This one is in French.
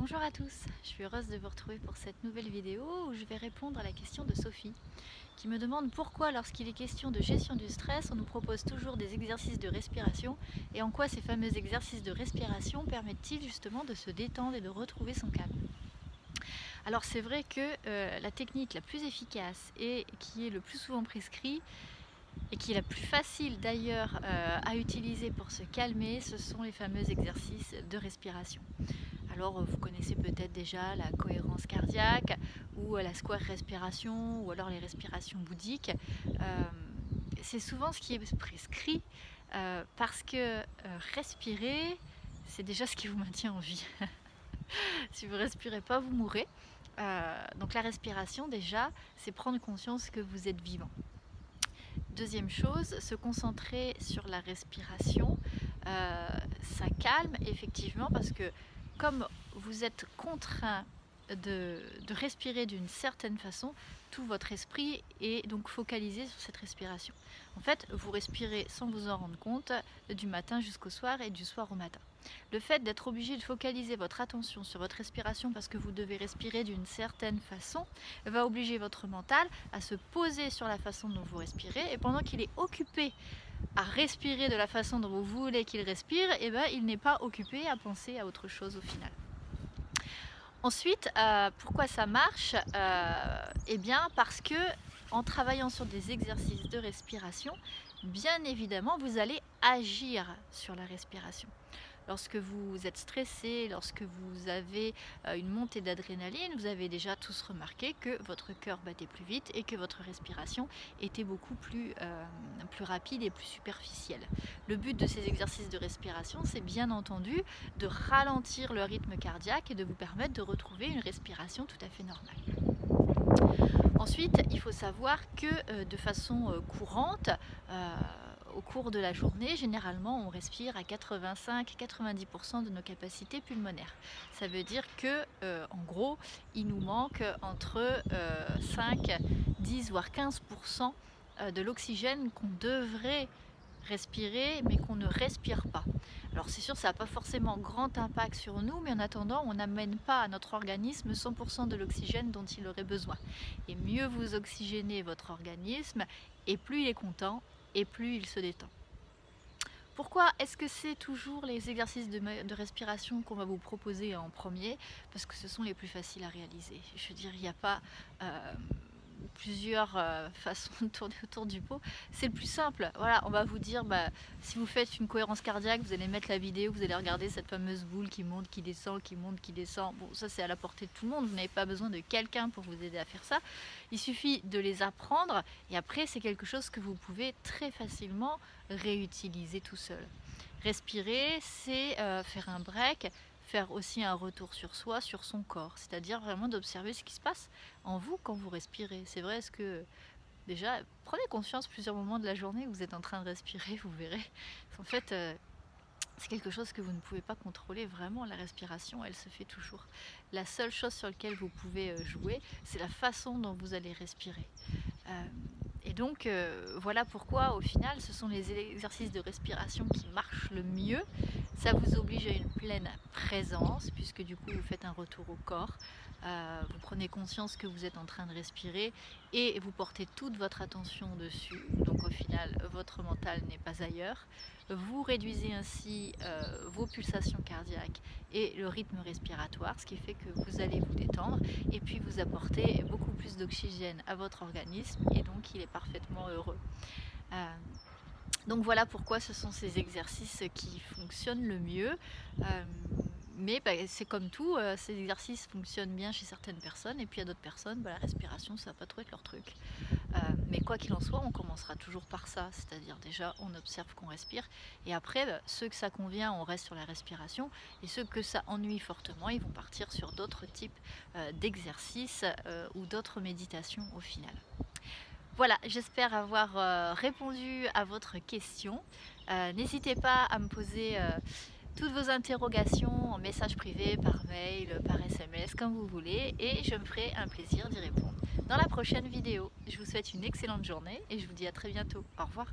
Bonjour à tous, je suis heureuse de vous retrouver pour cette nouvelle vidéo où je vais répondre à la question de Sophie qui me demande pourquoi lorsqu'il est question de gestion du stress on nous propose toujours des exercices de respiration et en quoi ces fameux exercices de respiration permettent-ils justement de se détendre et de retrouver son calme. Alors c'est vrai que la technique la plus efficace et qui est le plus souvent prescrite et qui est la plus facile d'ailleurs à utiliser pour se calmer, ce sont les fameux exercices de respiration. Alors vous connaissez peut-être déjà la cohérence cardiaque ou la square respiration ou alors les respirations bouddhiques. C'est souvent ce qui est prescrit parce que respirer, c'est déjà ce qui vous maintient en vie. Si vous ne respirez pas, vous mourrez. Donc la respiration déjà, c'est prendre conscience que vous êtes vivant. Deuxième chose, se concentrer sur la respiration, ça calme effectivement parce que comme vous êtes contraint de respirer d'une certaine façon, tout votre esprit est donc focalisé sur cette respiration. En fait, vous respirez sans vous en rendre compte du matin jusqu'au soir et du soir au matin. Le fait d'être obligé de focaliser votre attention sur votre respiration parce que vous devez respirer d'une certaine façon va obliger votre mental à se poser sur la façon dont vous respirez et pendant qu'il est occupé à respirer de la façon dont vous voulez qu'il respire, eh ben, il n'est pas occupé à penser à autre chose au final. Ensuite, pourquoi ça marche Eh bien parce que en travaillant sur des exercices de respiration, bien évidemment, vous allez agir sur la respiration. Lorsque vous êtes stressé, lorsque vous avez une montée d'adrénaline, vous avez déjà tous remarqué que votre cœur battait plus vite et que votre respiration était beaucoup plus rapide et plus superficielle. Le but de ces exercices de respiration, c'est bien entendu de ralentir le rythme cardiaque et de vous permettre de retrouver une respiration tout à fait normale. Ensuite, il faut savoir que de façon courante, au cours de la journée, généralement, on respire à 85-90% de nos capacités pulmonaires. Ça veut dire que, en gros, il nous manque entre 5, 10 voire 15% de l'oxygène qu'on devrait respirer, mais qu'on ne respire pas. Alors c'est sûr, ça n'a pas forcément grand impact sur nous, mais en attendant, on n'amène pas à notre organisme 100% de l'oxygène dont il aurait besoin. Et mieux vous oxygénez votre organisme, et plus il est content, et plus il se détend. Pourquoi est-ce que c'est toujours les exercices de respiration qu'on va vous proposer en premier? Parce que ce sont les plus faciles à réaliser. Je veux dire, il n'y a pas plusieurs façons de tourner autour du pot. C'est le plus simple. Voilà, on va vous dire, si vous faites une cohérence cardiaque, vous allez mettre la vidéo, vous allez regarder cette fameuse boule qui monte, qui descend, qui monte, qui descend. Bon, ça c'est à la portée de tout le monde. Vous n'avez pas besoin de quelqu'un pour vous aider à faire ça. Il suffit de les apprendre et après c'est quelque chose que vous pouvez très facilement réutiliser tout seul. Respirer, c'est faire un break, faire aussi un retour sur soi, sur son corps, c'est-à-dire vraiment d'observer ce qui se passe en vous quand vous respirez. C'est vrai, est-ce que déjà, prenez conscience plusieurs moments de la journée où vous êtes en train de respirer, vous verrez. En fait, c'est quelque chose que vous ne pouvez pas contrôler, vraiment la respiration, elle se fait toujours. La seule chose sur laquelle vous pouvez jouer, c'est la façon dont vous allez respirer. Et donc voilà pourquoi au final ce sont les exercices de respiration qui marchent le mieux. Ça vous oblige à une pleine présence puisque du coup vous faites un retour au corps, vous prenez conscience que vous êtes en train de respirer et vous portez toute votre attention dessus. Donc au final votre mental n'est pas ailleurs. Vous réduisez ainsi vos pulsations cardiaques et le rythme respiratoire, ce qui fait que vous allez vous détendre et puis vous apportez beaucoup plus d'oxygène à votre organisme et donc il est parfaitement heureux. Donc voilà pourquoi ce sont ces exercices qui fonctionnent le mieux. Mais c'est comme tout, ces exercices fonctionnent bien chez certaines personnes et puis à d'autres personnes, la respiration ça va pas trop être leur truc. Mais quoi qu'il en soit, on commencera toujours par ça, c'est-à-dire déjà on observe qu'on respire et après ceux que ça convient on reste sur la respiration et ceux que ça ennuie fortement ils vont partir sur d'autres types d'exercices ou d'autres méditations au final. Voilà, j'espère avoir répondu à votre question. N'hésitez pas à me poser toutes vos interrogations en message privé, par mail, par SMS, comme vous voulez, et je me ferai un plaisir d'y répondre dans la prochaine vidéo. Je vous souhaite une excellente journée et je vous dis à très bientôt. Au revoir.